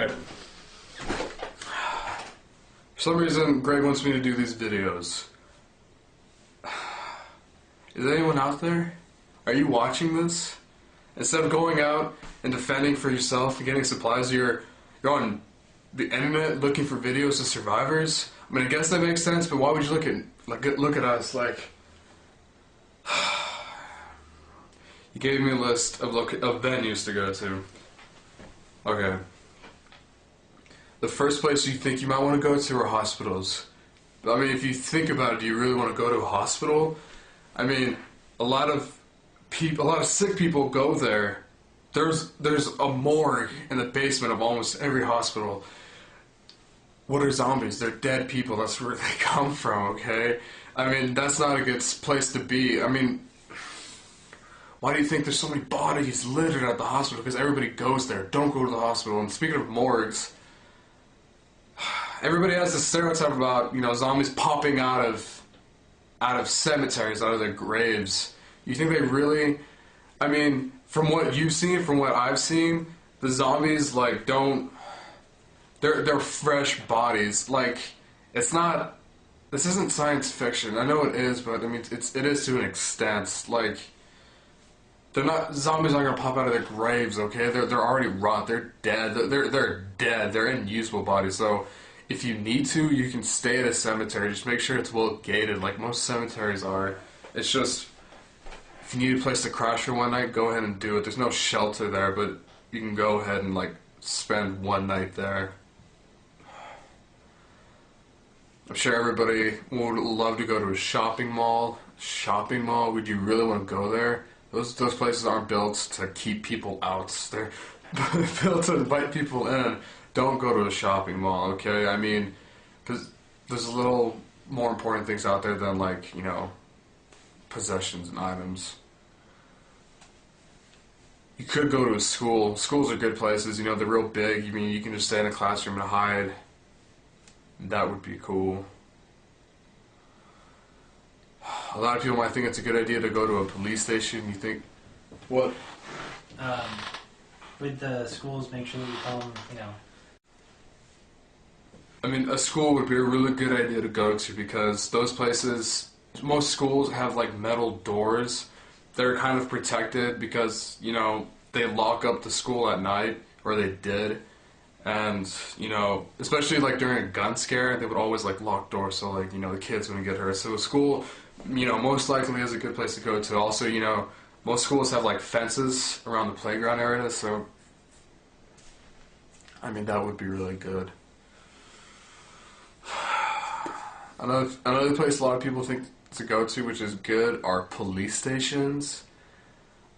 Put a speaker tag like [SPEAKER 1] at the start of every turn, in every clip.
[SPEAKER 1] Okay. For some reason, Greg wants me to do these videos. Is anyone out there? Are you watching this? Instead of going out and defending for yourself and getting supplies, you're on the internet looking for videos of survivors. I mean, I guess that makes sense, but why would you look at us like? You gave me a list of venues to go to. Okay. The first place you think you might want to go to are hospitals. I mean, if you think about it, do you really want to go to a hospital? I mean, a lot of sick people go there. There's a morgue in the basement of almost every hospital. What are zombies? They're dead people. That's where they come from, okay? I mean, that's not a good place to be. I mean, why do you think there's so many bodies littered at the hospital? Because everybody goes there. Don't go to the hospital. And speaking of morgues, everybody has this stereotype about, zombies popping out of cemeteries, out of their graves. You think they really... I mean, from what you've seen, from what I've seen, the zombies, don't... They're fresh bodies. It's not... This isn't science fiction. I know it is, but, I mean, it is to an extent. They're not... Zombies aren't going to pop out of their graves, okay? They're already rot. They're dead. They're dead. They're unusable bodies, so... If you need to, you can stay at a cemetery. Just make sure it's well gated, like most cemeteries are. It's just, if you need a place to crash for one night, go ahead and do it. There's no shelter there, but you can go ahead and, spend one night there. I'm sure everybody would love to go to a shopping mall. Shopping mall? Would you really want to go there? Those places aren't built to keep people out. They're built to invite people in. Don't go to a shopping mall, okay? I mean, because there's a little more important things out there than, possessions and items. You could go to a school. Schools are good places, they're real big. I mean, you can just stay in a classroom and hide. That would be cool. A lot of people might think it's a good idea to go to a police station. You think, what?
[SPEAKER 2] With the schools, make sure that you tell them,
[SPEAKER 1] I mean, a school would be a really good idea to go to because those places, most schools have metal doors. They're kind of protected because, they lock up the school at night, or they did. And, especially during a gun scare, they would always lock doors so the kids wouldn't get hurt. So a school, most likely is a good place to go to. Also, most schools have fences around the playground area, so, I mean, that would be really good. Another place a lot of people think to go to, which is good, are police stations.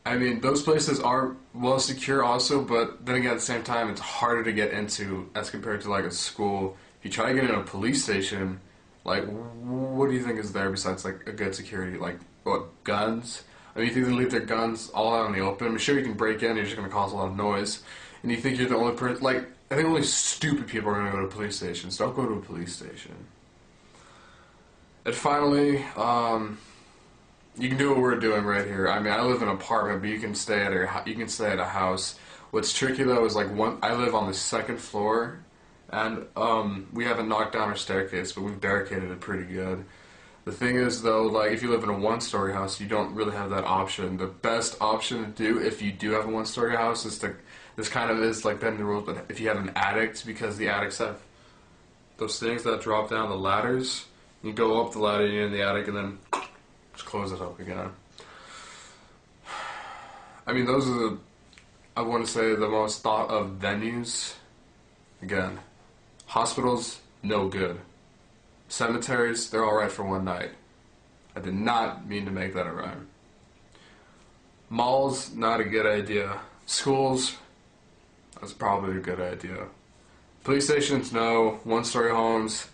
[SPEAKER 1] I mean, those places are well secure also, but then again, at the same time, it's harder to get into as compared to a school. If you try to get into a police station, what do you think is there besides a good security? What, guns? I mean, you think they leave their guns all out in the open? I'm sure you can break in, you're just going to cause a lot of noise. And you think you're the only person, I think only stupid people are going to go to police stations. Don't go to a police station. And finally, you can do what we're doing right here. I mean, I live in an apartment, but you can stay at a house. What's tricky though is I live on the second floor, and we haven't knocked down our staircase, but we've barricaded it pretty good. The thing is though, if you live in a one-story house, you don't really have that option. The best option to do if you do have a one-story house is this kind of is bending the rules, but if you have an attic, because the attics have those things that drop down, the ladders. You go up the ladder, you're in the attic, and then just close it up again. I mean, those are I want to say, the most thought of venues. Again, hospitals, no good. Cemeteries, they're alright for one night. I did not mean to make that a rhyme. Malls, not a good idea. Schools, that's probably a good idea. Police stations, no. One-story homes,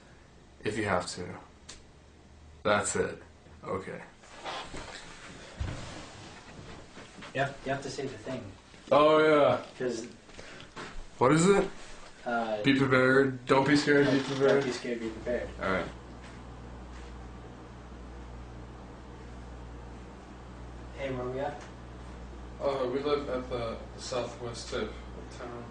[SPEAKER 1] if you have to. That's it. Okay.
[SPEAKER 2] You have to say the thing.
[SPEAKER 1] Oh, yeah.
[SPEAKER 2] Because...
[SPEAKER 1] What is it? Be prepared. Don't be scared, be prepared.
[SPEAKER 2] Don't be scared, be prepared.
[SPEAKER 1] Alright.
[SPEAKER 2] Hey, where are we at?
[SPEAKER 1] We live at the southwest tip of town.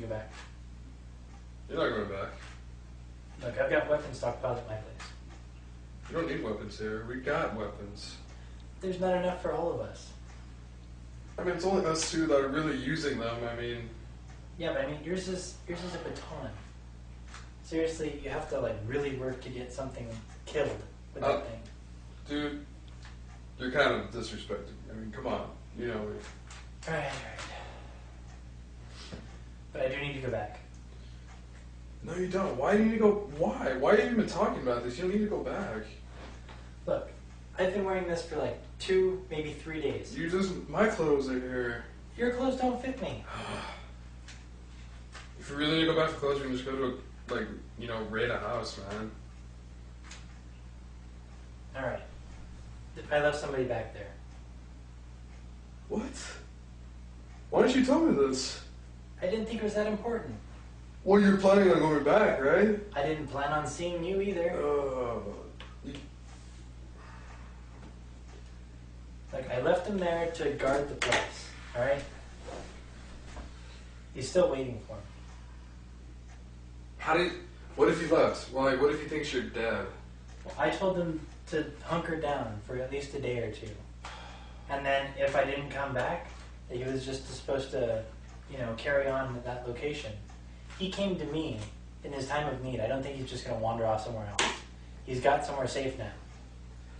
[SPEAKER 2] go back.
[SPEAKER 1] You're not going back.
[SPEAKER 2] Look, I've got weapons stockpiled at my place.
[SPEAKER 1] You don't need weapons here. We got weapons.
[SPEAKER 2] There's not enough for all of us.
[SPEAKER 1] I mean, it's only us two that are really using them. I mean...
[SPEAKER 2] Yeah, but I mean, yours is a baton. Seriously, you have to like really work to get something killed with that thing.
[SPEAKER 1] Dude, you're kind of disrespecting. I mean, come on. You know me.
[SPEAKER 2] Alright. But I do need to go back.
[SPEAKER 1] No, you don't. Why do you need to go? Why? Why are you even talking about this? You don't need to go back.
[SPEAKER 2] Look, I've been wearing this for like 2, maybe 3 days.
[SPEAKER 1] You just... My clothes are here.
[SPEAKER 2] Your clothes don't fit me.
[SPEAKER 1] If you really need to go back for clothes, we can just go to, like, you know, raid a house, man.
[SPEAKER 2] Alright. I left somebody back there.
[SPEAKER 1] What? Why didn't you tell me this?
[SPEAKER 2] I didn't think it was that important.
[SPEAKER 1] Well, you're planning on going back, right?
[SPEAKER 2] I didn't plan on seeing you either. Like, I left him there to guard the place, alright? He's still waiting for me.
[SPEAKER 1] What if he left? Well, like, what if he thinks you're dead?
[SPEAKER 2] Well, I told him to hunker down for at least a day or two. And then if I didn't come back, he was just supposed to, you know, carry on at that location. He came to me in his time of need. I don't think he's just going to wander off somewhere else. He's got somewhere safe now.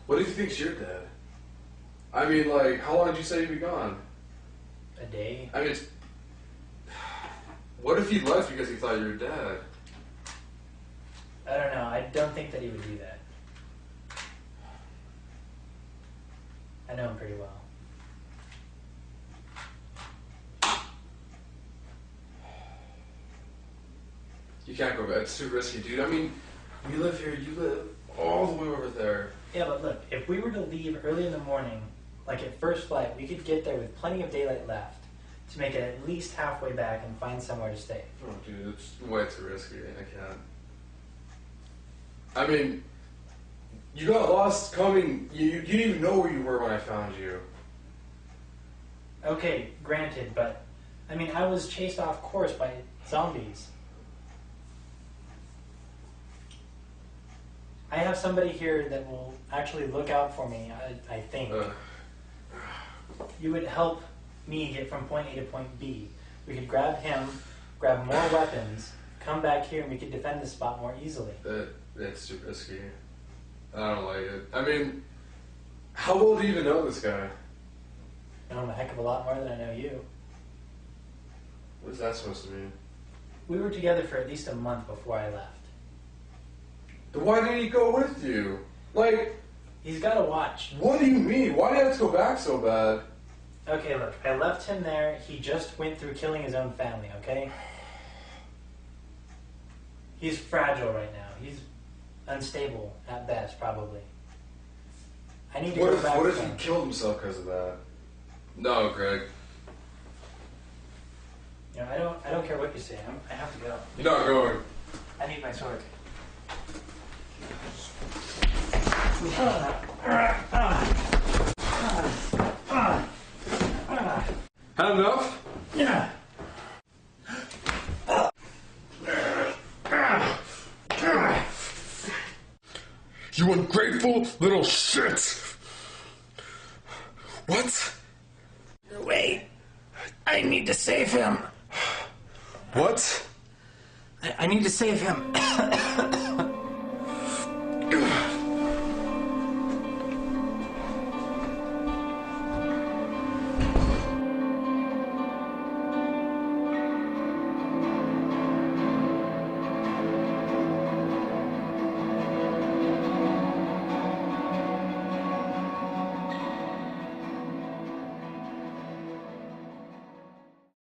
[SPEAKER 1] What if he thinks you're dead? I mean, like, how long did you say you'd be gone?
[SPEAKER 2] A day?
[SPEAKER 1] I mean, what if he left because he thought you were dead?
[SPEAKER 2] I don't know. I don't think that he would do that. I know him pretty well.
[SPEAKER 1] You can't go back. It's too risky, dude. I mean, we live here. You live all the way over there.
[SPEAKER 2] Yeah, but look, if we were to leave early in the morning, like at first flight, we could get there with plenty of daylight left to make it at least halfway back and find somewhere to stay.
[SPEAKER 1] Oh, dude, it's way too risky. I can't. I mean, you got lost coming. You didn't even know where you were when I found you.
[SPEAKER 2] Okay, granted, but I mean, I was chased off course by zombies. I have somebody here that will actually look out for me, I think. You would help me get from point A to point B. We could grab him, grab more weapons, come back here, and we could defend the spot more easily.
[SPEAKER 1] That's too risky. I don't like it. I mean, how well do you even know this guy?
[SPEAKER 2] I know him a heck of a lot more than I know you.
[SPEAKER 1] What is that supposed to mean?
[SPEAKER 2] We were together for at least a month before I left.
[SPEAKER 1] Then why didn't he go with you? Like,
[SPEAKER 2] He's got a watch.
[SPEAKER 1] what do you mean? Why do you have to go back so bad?
[SPEAKER 2] Okay, look, I left him there. He just went through killing his own family, okay? He's fragile right now. He's unstable at best, probably. I need to go back.
[SPEAKER 1] What if he killed himself because of that? No, Greg.
[SPEAKER 2] You know, I don't care what you say. I have to go.
[SPEAKER 1] You're not going.
[SPEAKER 2] I need my sword.
[SPEAKER 1] Had enough?
[SPEAKER 2] Yeah.
[SPEAKER 1] You ungrateful little shit! What?
[SPEAKER 2] Wait. I need to save him.
[SPEAKER 1] What?
[SPEAKER 2] I need to save him.